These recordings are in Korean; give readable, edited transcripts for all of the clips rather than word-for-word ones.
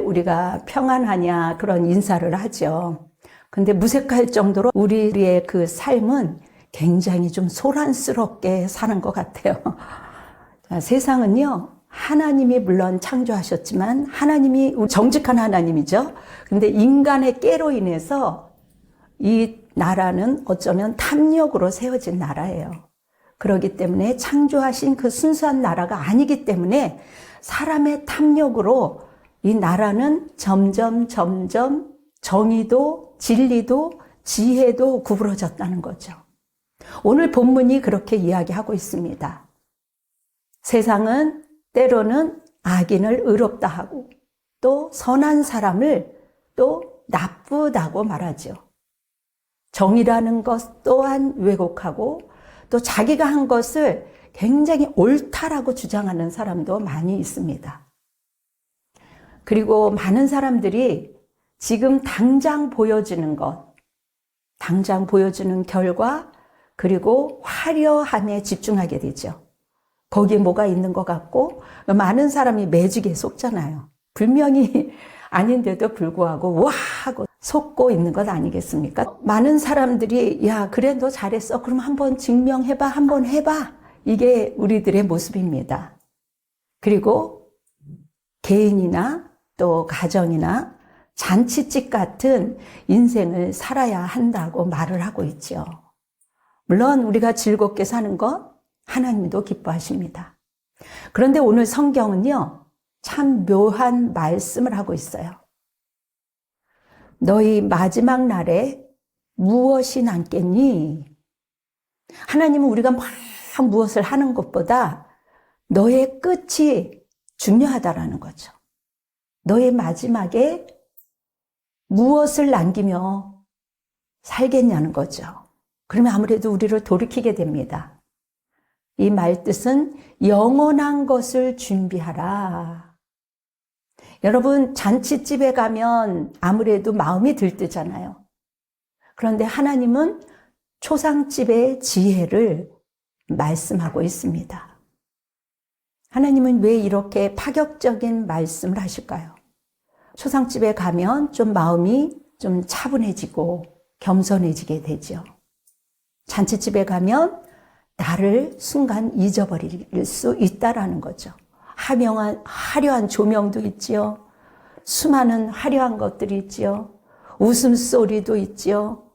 우리가 평안하냐 그런 인사를 하죠. 근데 무색할 정도로 우리의 그 삶은 굉장히 좀 소란스럽게 사는 것 같아요. 자, 세상은요, 하나님이 물론 창조하셨지만 하나님이 정직한 하나님이죠. 근데 인간의 깨로 인해서 이 나라는 어쩌면 탐욕으로 세워진 나라예요. 그렇기 때문에 창조하신 그 순수한 나라가 아니기 때문에 사람의 탐욕으로 이 나라는 점점 정의도 진리도 지혜도 구부러졌다는 거죠. 오늘 본문이 그렇게 이야기하고 있습니다. 세상은 때로는 악인을 의롭다 하고 또 선한 사람을 또 나쁘다고 말하죠. 정의라는 것 또한 왜곡하고 또 자기가 한 것을 굉장히 옳다라고 주장하는 사람도 많이 있습니다. 그리고 많은 사람들이 지금 당장 보여지는 것, 당장 보여주는 결과, 그리고 화려함에 집중하게 되죠. 거기에 뭐가 있는 것 같고 많은 사람이 매직에 속잖아요. 분명히 아닌데도 불구하고 와 하고 속고 있는 것 아니겠습니까? 많은 사람들이 야 그래 너 잘했어 그럼 한번 증명해봐 한번 해봐 이게 우리들의 모습입니다. 그리고 개인이나 또 가정이나 잔치집 같은 인생을 살아야 한다고 말을 하고 있죠. 물론 우리가 즐겁게 사는 것 하나님도 기뻐하십니다. 그런데 오늘 성경은요 참 묘한 말씀을 하고 있어요. 너희 마지막 날에 무엇이 남겠니? 하나님은 우리가 막 무엇을 하는 것보다 너의 끝이 중요하다라는 거죠. 너의 마지막에 무엇을 남기며 살겠냐는 거죠. 그러면 아무래도 우리를 돌이키게 됩니다. 이 말뜻은 영원한 것을 준비하라. 여러분 잔치집에 가면 아무래도 마음이 들뜨잖아요. 그런데 하나님은 초상집의 지혜를 말씀하고 있습니다. 하나님은 왜 이렇게 파격적인 말씀을 하실까요? 초상집에 가면 좀 마음이 좀 차분해지고 겸손해지게 되죠. 잔치집에 가면 나를 순간 잊어버릴 수 있다라는 거죠. 화려한 조명도 있지요. 수많은 화려한 것들이 있지요. 웃음소리도 있지요.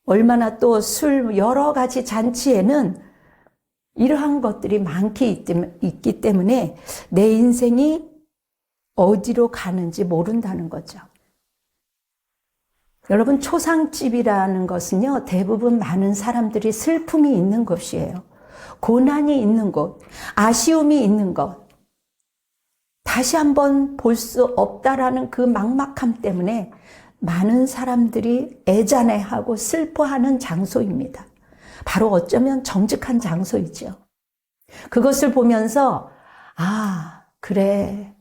얼마나 또 술 여러 가지 잔치에는 이러한 것들이 있기 때문에 내 인생이 어디로 가는지 모른다는 거죠. 여러분 초상집이라는 것은요 대부분 많은 사람들이 슬픔이 있는 곳이에요. 고난이 있는 곳, 아쉬움이 있는 것, 다시 한번 볼 수 없다라는 그 막막함 때문에 많은 사람들이 애잔해하고 슬퍼하는 장소입니다. 바로 어쩌면 정직한 장소이죠. 그것을 보면서 아 그래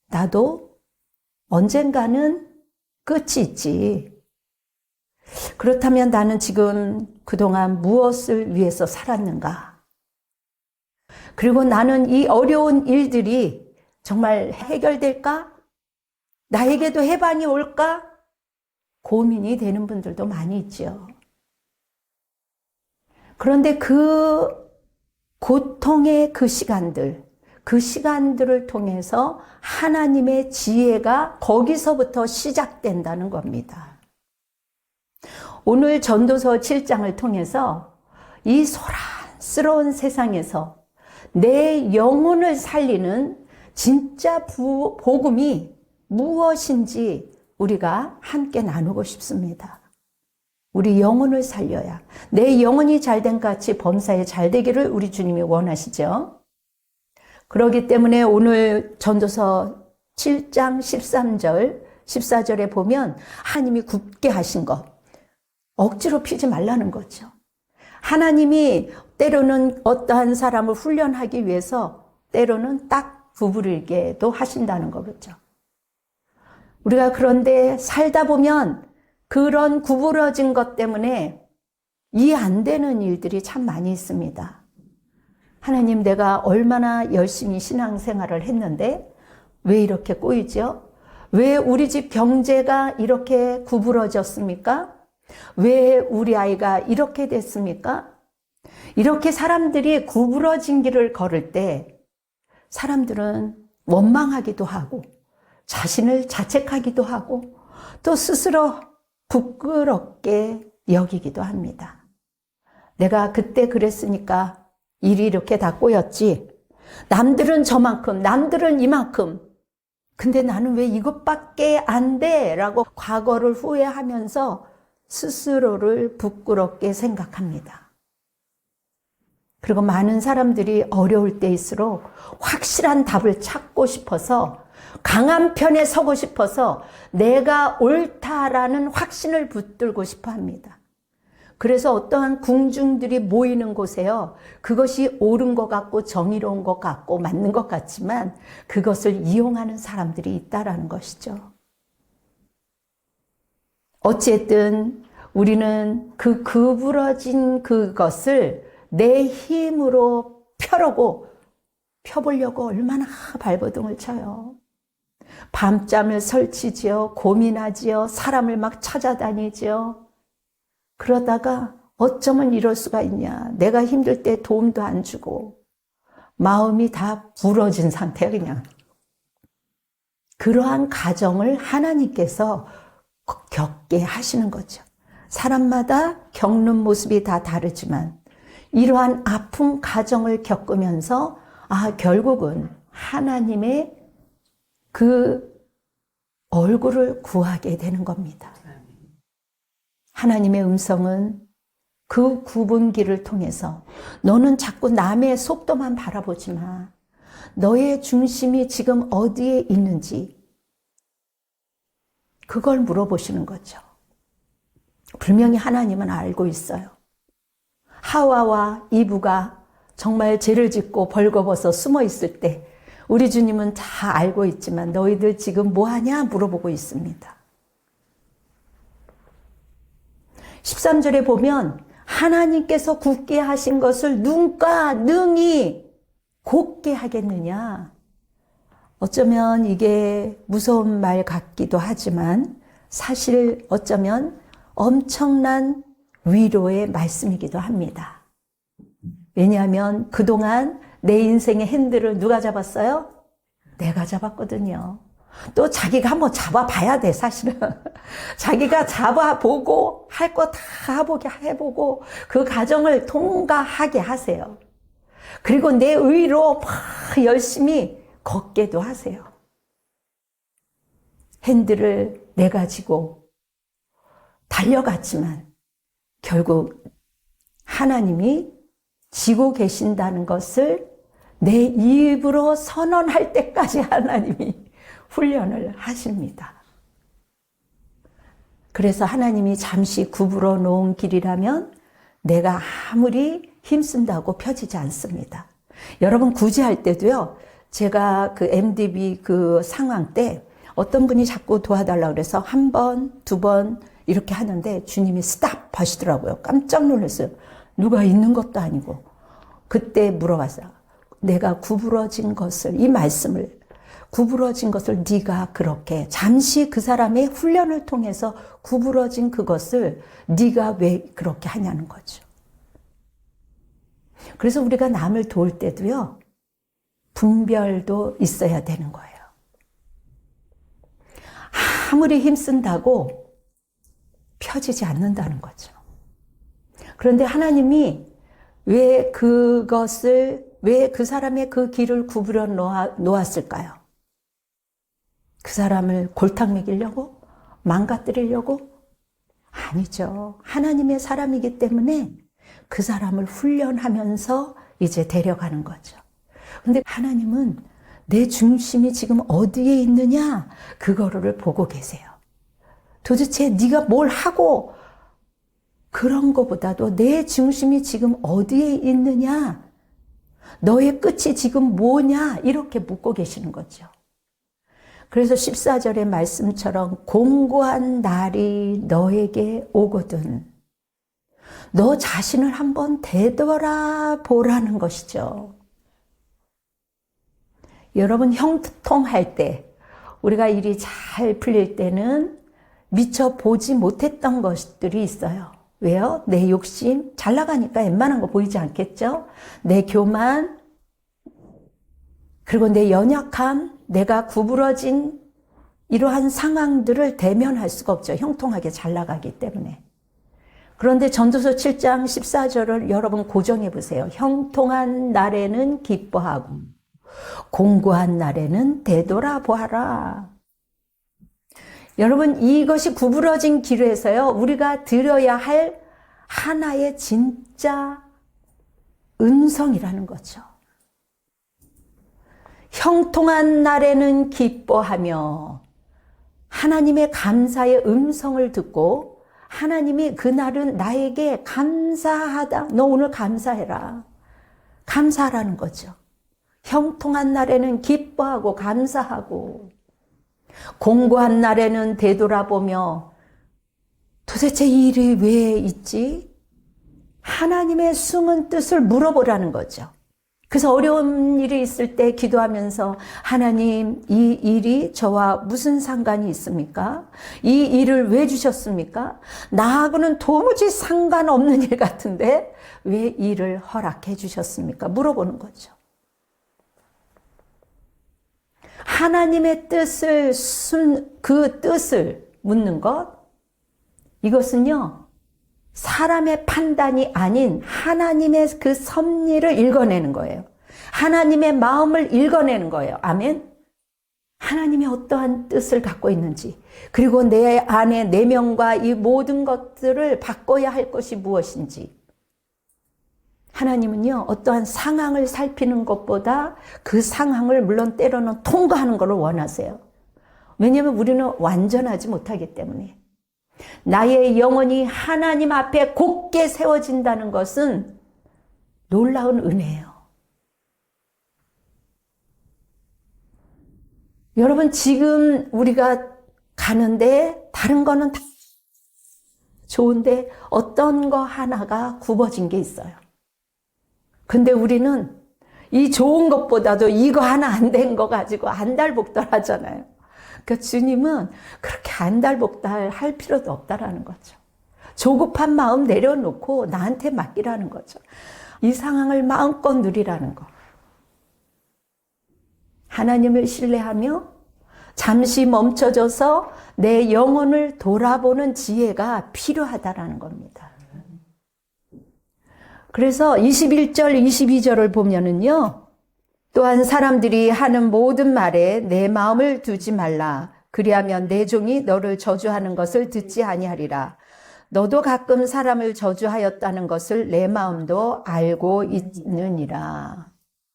나도 언젠가는 끝이 있지. 그렇다면 나는 지금 그동안 무엇을 위해서 살았는가? 그리고 나는 이 어려운 일들이 정말 해결될까? 나에게도 해방이 올까? 고민이 되는 분들도 많이 있죠. 그런데 그 고통의 그 시간들을 통해서 하나님의 지혜가 거기서부터 시작된다는 겁니다. 오늘 전도서 7장을 통해서 이 소란스러운 세상에서 내 영혼을 살리는 진짜 복음이 무엇인지 우리가 함께 나누고 싶습니다. 우리 영혼을 살려야 내 영혼이 잘된 같이 범사에 잘되기를 우리 주님이 원하시죠. 그렇기 때문에 오늘 전도서 7장 13절, 14절에 보면 하나님이 굳게 하신 것, 억지로 피지 말라는 거죠. 하나님이 때로는 어떠한 사람을 훈련하기 위해서 때로는 딱 구부리게도 하신다는 거겠죠. 우리가 그런데 살다 보면 그런 구부러진 것 때문에 이해 안 되는 일들이 참 많이 있습니다. 하나님 내가 얼마나 열심히 신앙생활을 했는데 왜 이렇게 꼬이죠? 왜 우리 집 경제가 이렇게 구부러졌습니까? 왜 우리 아이가 이렇게 됐습니까? 이렇게 사람들이 구부러진 길을 걸을 때 사람들은 원망하기도 하고 자신을 자책하기도 하고 또 스스로 부끄럽게 여기기도 합니다. 내가 그때 그랬으니까 일이 이렇게 다 꼬였지. 남들은 저만큼, 남들은 이만큼. 근데 나는 왜 이것밖에 안 돼? 라고 과거를 후회하면서 스스로를 부끄럽게 생각합니다. 그리고 많은 사람들이 어려울 때일수록 확실한 답을 찾고 싶어서 강한 편에 서고 싶어서 내가 옳다라는 확신을 붙들고 싶어 합니다. 그래서 어떠한 궁중들이 모이는 곳에요. 그것이 옳은 것 같고 정의로운 것 같고 맞는 것 같지만 그것을 이용하는 사람들이 있다라는 것이죠. 어쨌든 우리는 그 구부러진 그것을 내 힘으로 펴보려고 얼마나 발버둥을 쳐요. 밤잠을 설치지요. 고민하지요. 사람을 막 찾아다니지요. 그러다가 어쩌면 이럴 수가 있냐. 내가 힘들 때 도움도 안 주고 마음이 다 부러진 상태야 그냥. 그러한 가정을 하나님께서 겪게 하시는 거죠. 사람마다 겪는 모습이 다 다르지만 이러한 아픈 가정을 겪으면서 결국은 하나님의 그 얼굴을 구하게 되는 겁니다. 하나님의 음성은 그 구분기를 통해서 너는 자꾸 남의 속도만 바라보지 마. 너의 중심이 지금 어디에 있는지 그걸 물어보시는 거죠. 분명히 하나님은 알고 있어요. 하와와 이브가 정말 죄를 짓고 벌거벗어 숨어 있을 때 우리 주님은 다 알고 있지만 너희들 지금 뭐하냐 물어보고 있습니다. 13절에 보면 하나님께서 굳게 하신 것을 누가 능히 곧게 하겠느냐. 어쩌면 이게 무서운 말 같기도 하지만 사실 어쩌면 엄청난 위로의 말씀이기도 합니다. 왜냐하면 그동안 내 인생의 핸들을 누가 잡았어요? 내가 잡았거든요. 또 자기가 한번 잡아봐야 돼 사실은. 자기가 잡아보고 할 거 다 해보고 그 과정을 통과하게 하세요. 그리고 내 의로 막 열심히 걷게도 하세요. 핸들을 내가 쥐고 달려갔지만 결국 하나님이 쥐고 계신다는 것을 내 입으로 선언할 때까지 하나님이 훈련을 하십니다. 그래서 하나님이 잠시 구부러 놓은 길이라면 내가 아무리 힘쓴다고 펴지지 않습니다. 여러분 구제할 때도요. 제가 그 MDB 그 상황 때 어떤 분이 자꾸 도와달라고 그래서 한 번, 두 번 이렇게 하는데 주님이 스탑 하시더라고요. 깜짝 놀랐어요. 누가 있는 것도 아니고. 그때 물어봤어요. 내가 구부러진 것을, 이 말씀을 구부러진 것을 네가 그렇게 잠시 그 사람의 훈련을 통해서 구부러진 그것을 네가 왜 그렇게 하냐는 거죠. 그래서 우리가 남을 도울 때도요. 분별도 있어야 되는 거예요. 아무리 힘쓴다고 펴지지 않는다는 거죠. 그런데 하나님이 왜 그 사람의 그 길을 구부려 놓았을까요? 그 사람을 골탕 먹이려고? 망가뜨리려고? 아니죠. 하나님의 사람이기 때문에 그 사람을 훈련하면서 이제 데려가는 거죠. 근데 하나님은 내 중심이 지금 어디에 있느냐? 그거를 보고 계세요. 도대체 네가 뭘 하고 그런 거보다도 내 중심이 지금 어디에 있느냐? 너의 끝이 지금 뭐냐? 이렇게 묻고 계시는 거죠. 그래서 14절의 말씀처럼 공고한 날이 너에게 오거든 너 자신을 한번 되돌아보라는 것이죠. 여러분, 형통할 때, 우리가 일이 잘 풀릴 때는 미처 보지 못했던 것들이 있어요. 왜요? 내 욕심, 잘 나가니까 웬만한 거 보이지 않겠죠? 내 교만, 그리고 내 연약함, 내가 구부러진 이러한 상황들을 대면할 수가 없죠. 형통하게 잘 나가기 때문에. 그런데 전도서 7장 14절을 여러분 고정해 보세요. 형통한 날에는 기뻐하고 공고한 날에는 되돌아보아라. 여러분, 이것이 구부러진 길에서요, 우리가 들어야 할 하나의 진짜 음성이라는 거죠. 형통한 날에는 기뻐하며 하나님의 감사의 음성을 듣고 하나님이 그날은 나에게 감사하다. 너 오늘 감사해라. 감사하라는 거죠. 형통한 날에는 기뻐하고 감사하고 공고한 날에는 되돌아보며 도대체 이 일이 왜 있지? 하나님의 숨은 뜻을 물어보라는 거죠. 그래서 어려운 일이 있을 때 기도하면서 하나님, 이 일이 저와 무슨 상관이 있습니까? 이 일을 왜 주셨습니까? 나하고는 도무지 상관없는 일 같은데 왜 일을 허락해 주셨습니까? 물어보는 거죠. 하나님의 뜻을, 그 뜻을 묻는 것, 이것은요, 사람의 판단이 아닌 하나님의 그 섭리를 읽어내는 거예요. 하나님의 마음을 읽어내는 거예요. 아멘. 하나님이 어떠한 뜻을 갖고 있는지, 그리고 내 안에 내면과 이 모든 것들을 바꿔야 할 것이 무엇인지. 하나님은요, 어떠한 상황을 살피는 것보다 그 상황을 물론 때로는 통과하는 것을 원하세요. 왜냐하면 우리는 완전하지 못하기 때문에. 나의 영혼이 하나님 앞에 곧게 세워진다는 것은 놀라운 은혜예요. 여러분, 지금 우리가 가는데 다른 거는 다 좋은데 어떤 거 하나가 굽어진 게 있어요. 근데 우리는 이 좋은 것보다도 이거 하나 안 된 거 가지고 안달복달하잖아요. 그러니까 주님은 그렇게 안달복달 할 필요도 없다라는 거죠. 조급한 마음 내려놓고 나한테 맡기라는 거죠. 이 상황을 마음껏 누리라는 거. 하나님을 신뢰하며 잠시 멈춰져서 내 영혼을 돌아보는 지혜가 필요하다라는 겁니다. 그래서 21절, 22절을 보면은요, 또한 사람들이 하는 모든 말에 내 마음을 두지 말라. 그리하면 내 종이 너를 저주하는 것을 듣지 아니하리라. 너도 가끔 사람을 저주하였다는 것을 내 마음도 알고 있느니라.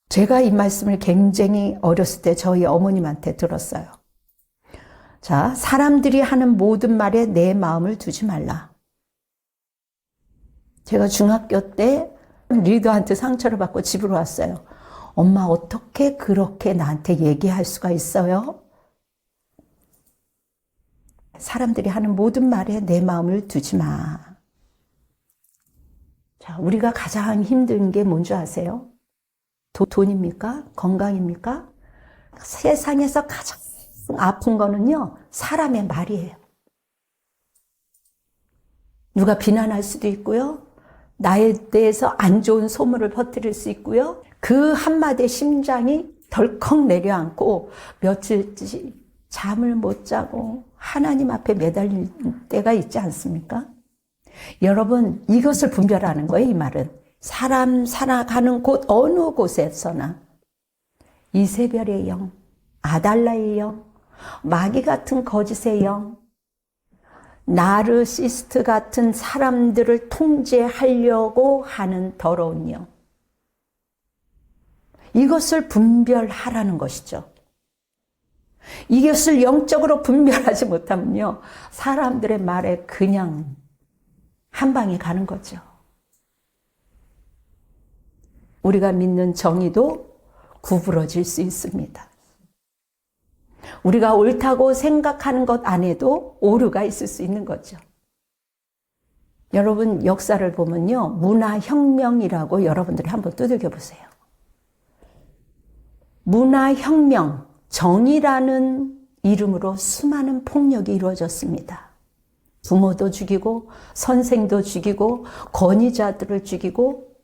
제가 이 말씀을 굉장히 어렸을 때 저희 어머님한테 들었어요. 자, 사람들이 하는 모든 말에 내 마음을 두지 말라. 제가 중학교 때 리더한테 상처를 받고 집으로 왔어요. 엄마, 어떻게 그렇게 나한테 얘기할 수가 있어요? 사람들이 하는 모든 말에 내 마음을 두지 마. 자, 우리가 가장 힘든 게 뭔지 아세요? 돈입니까? 건강입니까? 세상에서 가장 아픈 거는요, 사람의 말이에요. 누가 비난할 수도 있고요. 나에 대해서 안 좋은 소문을 퍼뜨릴 수 있고요. 그 한마디에 심장이 덜컥 내려앉고 며칠째 잠을 못 자고 하나님 앞에 매달릴 때가 있지 않습니까? 여러분, 이것을 분별하는 거예요, 이 말은. 사람 살아가는 곳 어느 곳에서나 이세벨의 영, 아달라의 영, 마귀 같은 거짓의 영, 나르시스트 같은 사람들을 통제하려고 하는 더러운 영. 이것을 분별하라는 것이죠. 이것을 영적으로 분별하지 못하면요, 사람들의 말에 그냥 한 방에 가는 거죠. 우리가 믿는 정의도 구부러질 수 있습니다. 우리가 옳다고 생각하는 것 안에도 오류가 있을 수 있는 거죠. 여러분, 역사를 보면요, 문화혁명이라고 여러분들이 한번 두들겨 보세요. 문화혁명, 정의라는 이름으로 수많은 폭력이 이루어졌습니다. 부모도 죽이고 선생도 죽이고 권위자들을 죽이고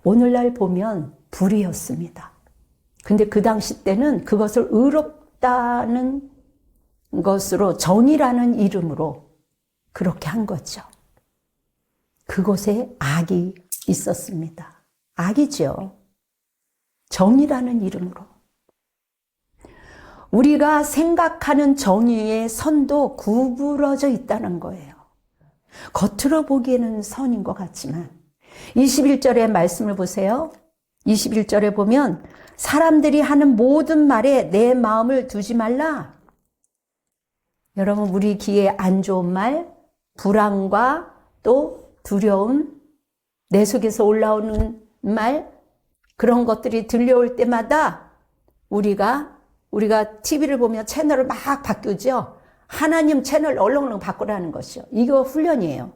오늘날 보면 불의였습니다. 근데 그 당시 때는 그것을 의롭다는 것으로 정의라는 이름으로 그렇게 한 거죠. 그곳에 악이 있었습니다. 악이죠. 정의라는 이름으로. 우리가 생각하는 정의의 선도 구부러져 있다는 거예요. 겉으로 보기에는 선인 것 같지만 21절의 말씀을 보세요. 21절에 보면 사람들이 하는 모든 말에 내 마음을 두지 말라. 여러분, 우리 귀에 안 좋은 말, 불안과 또 두려움, 내 속에서 올라오는 말, 그런 것들이 들려올 때마다 우리가 TV를 보면 채널을 막 바꾸죠. 하나님 채널 얼렁얼렁 바꾸라는 것이요. 이거 훈련이에요.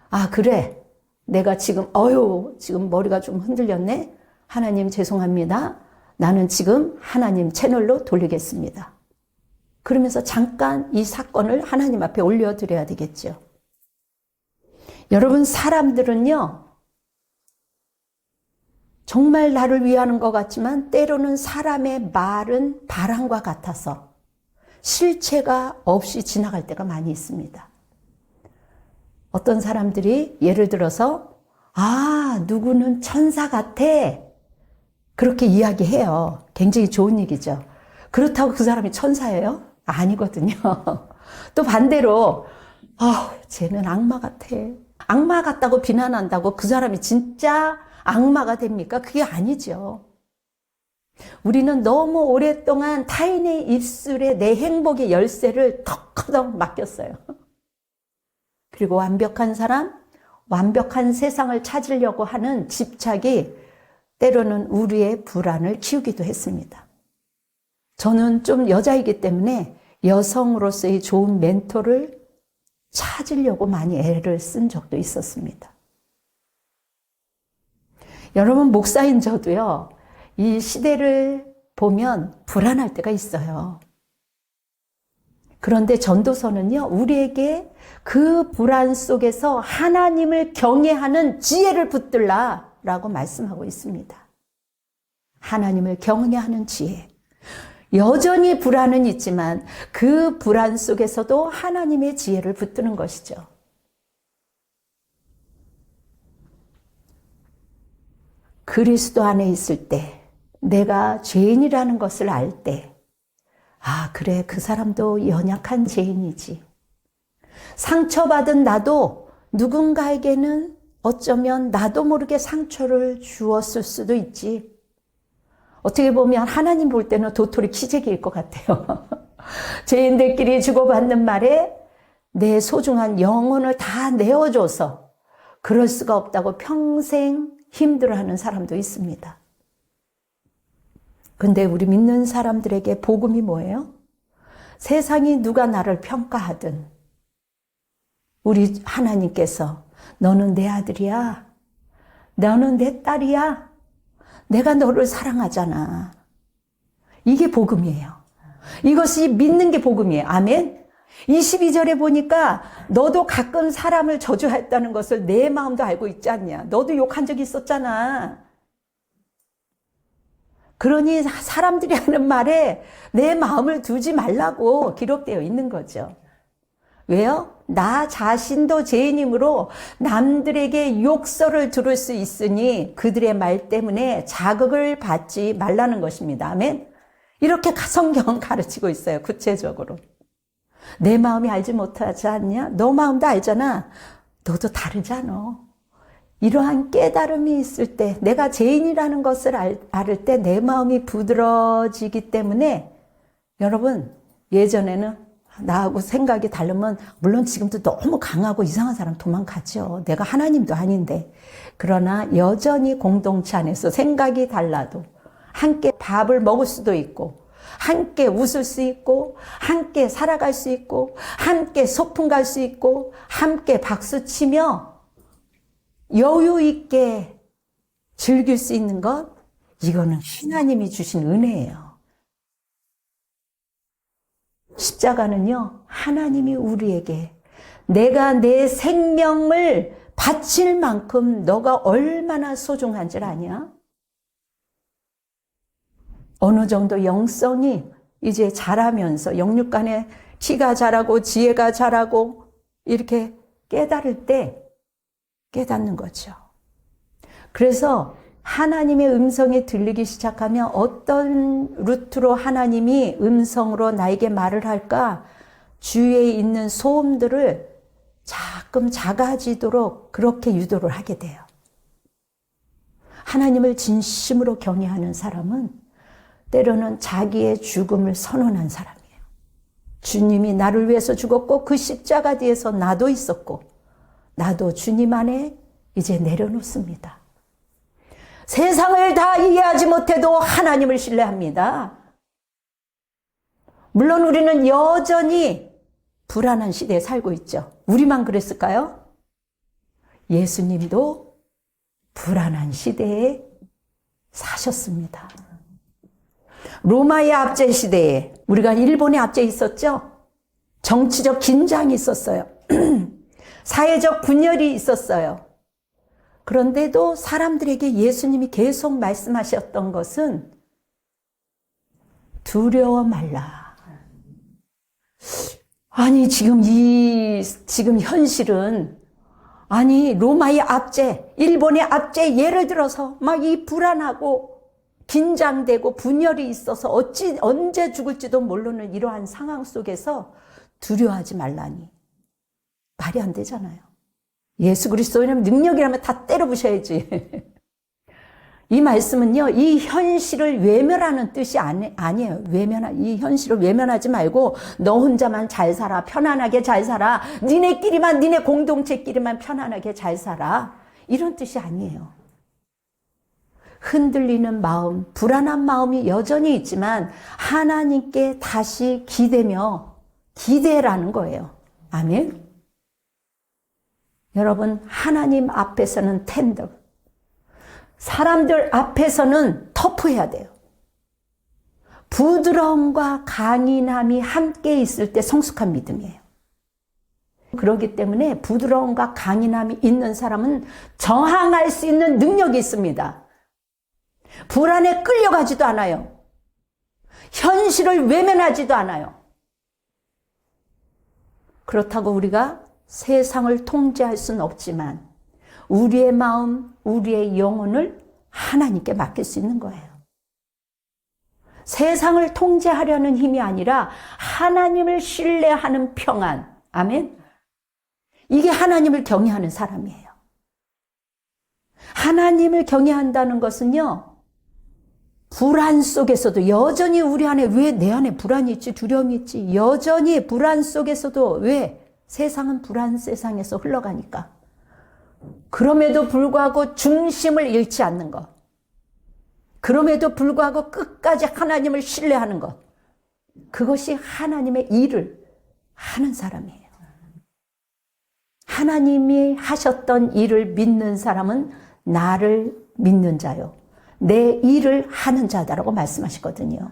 아, 그래. 내가 지금 지금 머리가 좀 흔들렸네. 하나님 죄송합니다. 나는 지금 하나님 채널로 돌리겠습니다. 그러면서 잠깐 이 사건을 하나님 앞에 올려드려야 되겠죠. 여러분, 사람들은요, 정말 나를 위하는 것 같지만 때로는 사람의 말은 바람과 같아서 실체가 없이 지나갈 때가 많이 있습니다. 어떤 사람들이 예를 들어서 누구는 천사 같아 그렇게 이야기해요. 굉장히 좋은 얘기죠. 그렇다고 그 사람이 천사예요? 아니거든요. 또 반대로 쟤는 악마 같아. 악마 같다고 비난한다고 그 사람이 진짜 악마가 됩니까? 그게 아니죠. 우리는 너무 오랫동안 타인의 입술에 내 행복의 열쇠를 턱커덕 맡겼어요. 그리고 완벽한 사람, 완벽한 세상을 찾으려고 하는 집착이 때로는 우리의 불안을 키우기도 했습니다. 저는 좀 여자이기 때문에 여성으로서의 좋은 멘토를 찾으려고 많이 애를 쓴 적도 있었습니다. 여러분, 목사인 저도요, 이 시대를 보면 불안할 때가 있어요. 그런데 전도서는요, 우리에게 그 불안 속에서 하나님을 경외하는 지혜를 붙들라 라고 말씀하고 있습니다. 하나님을 경외하는 지혜. 여전히 불안은 있지만 그 불안 속에서도 하나님의 지혜를 붙드는 것이죠. 그리스도 안에 있을 때, 내가 죄인이라는 것을 알 때, 그래, 그 사람도 연약한 죄인이지. 상처받은 나도 누군가에게는 어쩌면 나도 모르게 상처를 주었을 수도 있지. 어떻게 보면 하나님 볼 때는 도토리 키재기일 것 같아요. 죄인들끼리 주고받는 말에 내 소중한 영혼을 다 내어줘서 그럴 수가 없다고 평생 힘들어하는 사람도 있습니다. 근데 우리 믿는 사람들에게 복음이 뭐예요? 세상이 누가 나를 평가하든 우리 하나님께서 너는 내 아들이야. 너는 내 딸이야. 내가 너를 사랑하잖아. 이게 복음이에요. 이것이 믿는 게 복음이에요. 아멘. 22절에 보니까 너도 가끔 사람을 저주했다는 것을 내 마음도 알고 있지 않냐. 너도 욕한 적이 있었잖아. 그러니 사람들이 하는 말에 내 마음을 두지 말라고 기록되어 있는 거죠. 왜요? 나 자신도 죄인이므로 남들에게 욕설을 들을 수 있으니 그들의 말 때문에 자극을 받지 말라는 것입니다. 아멘? 이렇게 성경은 가르치고 있어요. 구체적으로. 내 마음이 알지 못하지 않냐? 너 마음도 알잖아. 너도 다르잖아. 이러한 깨달음이 있을 때, 내가 죄인이라는 것을 알을 때 내 마음이 부드러지기 때문에 여러분, 예전에는 나하고 생각이 다르면 물론 지금도 너무 강하고 이상한 사람 도망가죠. 내가 하나님도 아닌데. 그러나 여전히 공동체 안에서 생각이 달라도 함께 밥을 먹을 수도 있고 함께 웃을 수 있고 함께 살아갈 수 있고 함께 소풍 갈 수 있고 함께 박수치며 여유 있게 즐길 수 있는 것, 이거는 하나님이 주신 은혜예요. 십자가는요, 하나님이 우리에게 내가 내 생명을 바칠 만큼 너가 얼마나 소중한 줄 아냐? 어느 정도 영성이 이제 자라면서 영육간에 키가 자라고 지혜가 자라고 이렇게 깨달을 때 깨닫는 거죠. 그래서 하나님의 음성이 들리기 시작하면 어떤 루트로 하나님이 음성으로 나에게 말을 할까? 주위에 있는 소음들을 자끔 작아지도록 그렇게 유도를 하게 돼요. 하나님을 진심으로 경외하는 사람은 때로는 자기의 죽음을 선언한 사람이에요. 주님이 나를 위해서 죽었고 그 십자가 뒤에서 나도 있었고 나도 주님 안에 이제 내려놓습니다. 세상을 다 이해하지 못해도 하나님을 신뢰합니다. 물론 우리는 여전히 불안한 시대에 살고 있죠. 우리만 그랬을까요? 예수님도 불안한 시대에 사셨습니다. 로마의 압제 시대에 우리가 일본의 압제에 있었죠. 정치적 긴장이 있었어요. 사회적 분열이 있었어요. 그런데도 사람들에게 예수님이 계속 말씀하셨던 것은 두려워 말라. 아니 지금 현실은 아니 로마의 압제, 일본의 압제 예를 들어서 막 이 불안하고 긴장되고 분열이 있어서 언제 죽을지도 모르는 이러한 상황 속에서 두려워하지 말라니 말이 안 되잖아요. 예수 그리스도는 능력이라면 다 때려 부셔야지. 이 말씀은요, 이 현실을 외면하는 뜻이 아니에요. 이 현실을 외면하지 말고 너 혼자만 잘 살아, 편안하게 잘 살아, 니네 공동체끼리만 편안하게 잘 살아, 이런 뜻이 아니에요. 흔들리는 마음, 불안한 마음이 여전히 있지만 하나님께 다시 기대라는 거예요. 아멘. 여러분, 하나님 앞에서는 텐더, 사람들 앞에서는 터프해야 돼요. 부드러움과 강인함이 함께 있을 때 성숙한 믿음이에요. 그렇기 때문에 부드러움과 강인함이 있는 사람은 저항할 수 있는 능력이 있습니다. 불안에 끌려가지도 않아요. 현실을 외면하지도 않아요. 그렇다고 우리가 세상을 통제할 수는 없지만 우리의 마음, 우리의 영혼을 하나님께 맡길 수 있는 거예요. 세상을 통제하려는 힘이 아니라 하나님을 신뢰하는 평안. 아멘. 이게 하나님을 경외하는 사람이에요. 하나님을 경외한다는 것은요, 불안 속에서도 여전히 우리 안에 왜 내 안에 불안이 있지, 두려움이 있지, 여전히 불안 속에서도 왜 세상은 불안 세상에서 흘러가니까. 그럼에도 불구하고 중심을 잃지 않는 것. 그럼에도 불구하고 끝까지 하나님을 신뢰하는 것. 그것이 하나님의 일을 하는 사람이에요. 하나님이 하셨던 일을 믿는 사람은 나를 믿는 자요, 내 일을 하는 자다라고 말씀하시거든요.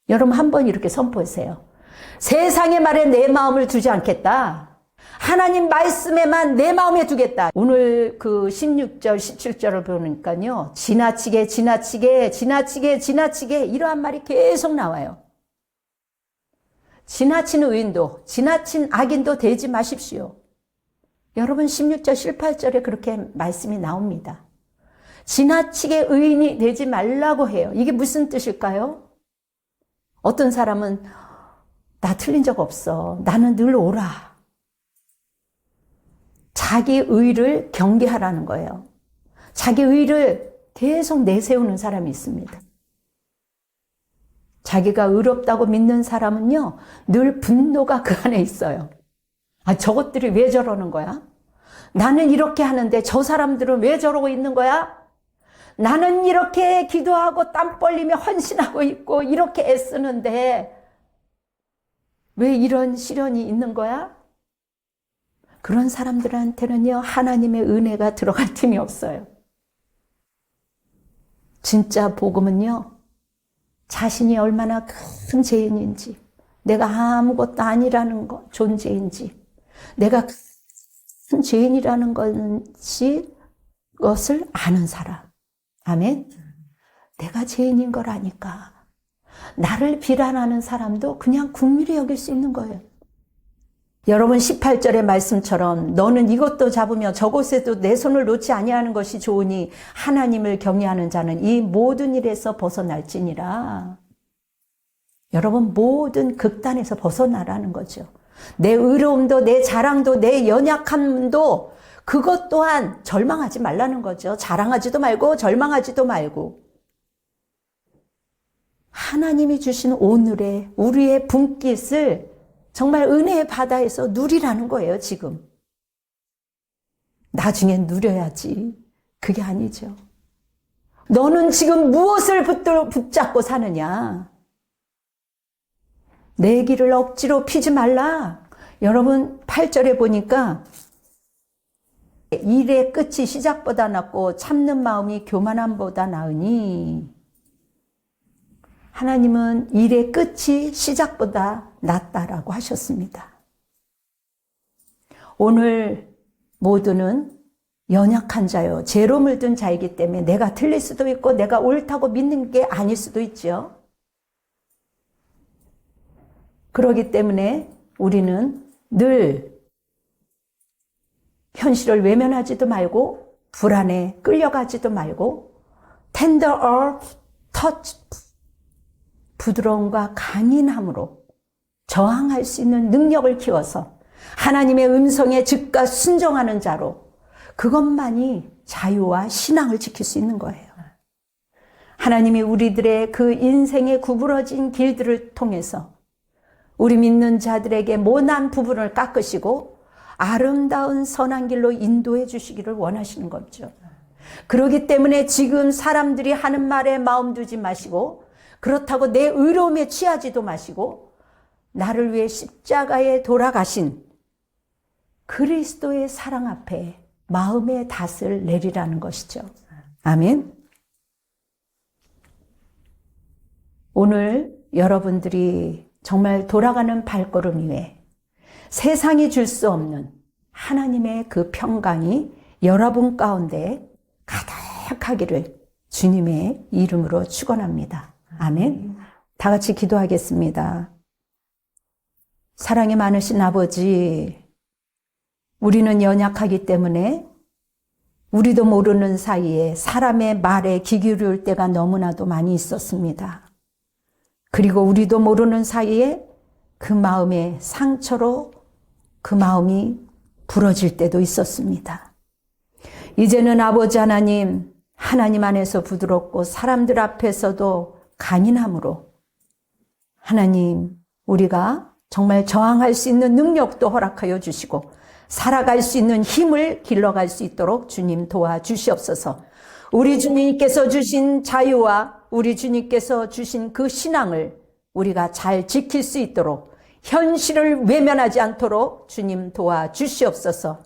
여러분 한번 이렇게 선포하세요. 세상의 말에 내 마음을 두지 않겠다. 하나님 말씀에만 내 마음에 두겠다. 오늘 그 16절, 17절을 보니까요, 지나치게 이러한 말이 계속 나와요. 지나친 의인도, 지나친 악인도 되지 마십시오. 여러분 16절, 18절에 그렇게 말씀이 나옵니다. 지나치게 의인이 되지 말라고 해요. 이게 무슨 뜻일까요? 어떤 사람은 나 틀린 적 없어, 나는 늘 옳아. 자기 의를 경계하라는 거예요. 자기 의를 계속 내세우는 사람이 있습니다. 자기가 의롭다고 믿는 사람은요, 늘 분노가 그 안에 있어요. 아, 저것들이 왜 저러는 거야? 나는 이렇게 하는데 저 사람들은 왜 저러고 있는 거야? 나는 이렇게 기도하고 땀 벌리며 헌신하고 있고 이렇게 애쓰는데 왜 이런 시련이 있는 거야? 그런 사람들한테는요, 하나님의 은혜가 들어갈 틈이 없어요. 진짜 복음은요, 자신이 얼마나 큰 죄인인지, 내가 아무것도 아니라는 존재인지, 내가 큰 죄인이라는 것을 아는 사람. 아멘. 내가 죄인인 걸 아니까 나를 비난하는 사람도 그냥 국률이 여길 수 있는 거예요. 여러분 18절의 말씀처럼 너는 이것도 잡으며 저것에도 내 손을 놓지 아니하는 것이 좋으니 하나님을 경외하는 자는 이 모든 일에서 벗어날지니라. 여러분 모든 극단에서 벗어나라는 거죠. 내 의로움도 내 자랑도 내 연약함도 그것 또한 절망하지 말라는 거죠. 자랑하지도 말고 절망하지도 말고 하나님이 주신 오늘의 우리의 분깃을 정말 은혜의 바다에서 누리라는 거예요. 지금 나중엔 누려야지. 그게 아니죠. 너는 지금 무엇을 붙잡고 사느냐. 내 길을 억지로 피지 말라. 여러분 8절에 보니까 일의 끝이 시작보다 낫고 참는 마음이 교만함보다 나으니 하나님은 일의 끝이 시작보다 낫다라고 하셨습니다. 오늘 모두는 연약한 자요, 죄로 물든 자이기 때문에 내가 틀릴 수도 있고 내가 옳다고 믿는 게 아닐 수도 있죠. 그렇기 때문에 우리는 늘 현실을 외면하지도 말고 불안에 끌려가지도 말고 tender earth touch, 부드러움과 강인함으로 저항할 수 있는 능력을 키워서 하나님의 음성에 즉각 순종하는 자로 그것만이 자유와 신앙을 지킬 수 있는 거예요. 하나님이 우리들의 그 인생의 구부러진 길들을 통해서 우리 믿는 자들에게 모난 부분을 깎으시고 아름다운 선한 길로 인도해 주시기를 원하시는 거죠. 그렇기 때문에 지금 사람들이 하는 말에 마음 두지 마시고 그렇다고 내 의로움에 취하지도 마시고 나를 위해 십자가에 돌아가신 그리스도의 사랑 앞에 마음의 닷을 내리라는 것이죠. 아멘. 오늘 여러분들이 정말 돌아가는 발걸음 위에 세상이 줄 수 없는 하나님의 그 평강이 여러분 가운데 가득하기를 주님의 이름으로 축원합니다. 아멘. 다 같이 기도하겠습니다. 사랑이 많으신 아버지, 우리는 연약하기 때문에 우리도 모르는 사이에 사람의 말에 귀 기울일 때가 너무나도 많이 있었습니다. 그리고 우리도 모르는 사이에 그 마음의 상처로 그 마음이 부러질 때도 있었습니다. 이제는 아버지 하나님, 하나님 안에서 부드럽고 사람들 앞에서도 강인함으로 하나님, 우리가 정말 저항할 수 있는 능력도 허락하여 주시고 살아갈 수 있는 힘을 길러갈 수 있도록 주님 도와주시옵소서. 우리 주님께서 주신 자유와 우리 주님께서 주신 그 신앙을 우리가 잘 지킬 수 있도록 현실을 외면하지 않도록 주님 도와주시옵소서.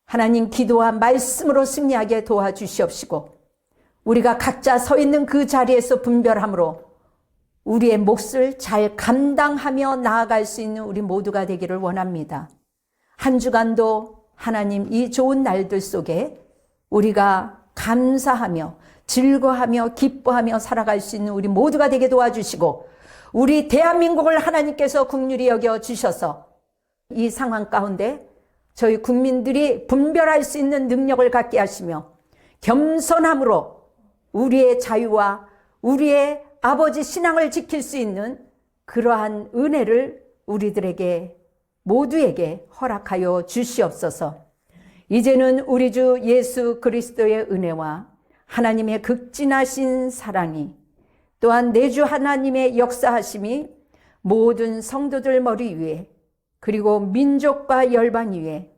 하나님, 기도와 말씀으로 승리하게 도와주시옵시고 우리가 각자 서 있는 그 자리에서 분별함으로 우리의 몫을 잘 감당하며 나아갈 수 있는 우리 모두가 되기를 원합니다. 한 주간도 하나님 이 좋은 날들 속에 우리가 감사하며 즐거워하며 기뻐하며 살아갈 수 있는 우리 모두가 되게 도와주시고 우리 대한민국을 하나님께서 긍휼히 여겨 주셔서 이 상황 가운데 저희 국민들이 분별할 수 있는 능력을 갖게 하시며 겸손함으로 우리의 자유와 우리의 아버지 신앙을 지킬 수 있는 그러한 은혜를 우리들에게 모두에게 허락하여 주시옵소서. 이제는 우리 주 예수 그리스도의 은혜와 하나님의 극진하신 사랑이 또한 내주 하나님의 역사하심이 모든 성도들 머리 위에 그리고 민족과 열방 위에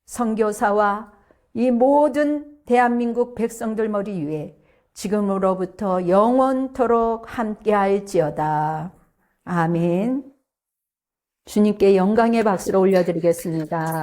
선교사와 이 모든 대한민국 백성들 머리 위에 지금으로부터 영원토록 함께할지어다. 아멘. 주님께 영광의 박수를 올려드리겠습니다.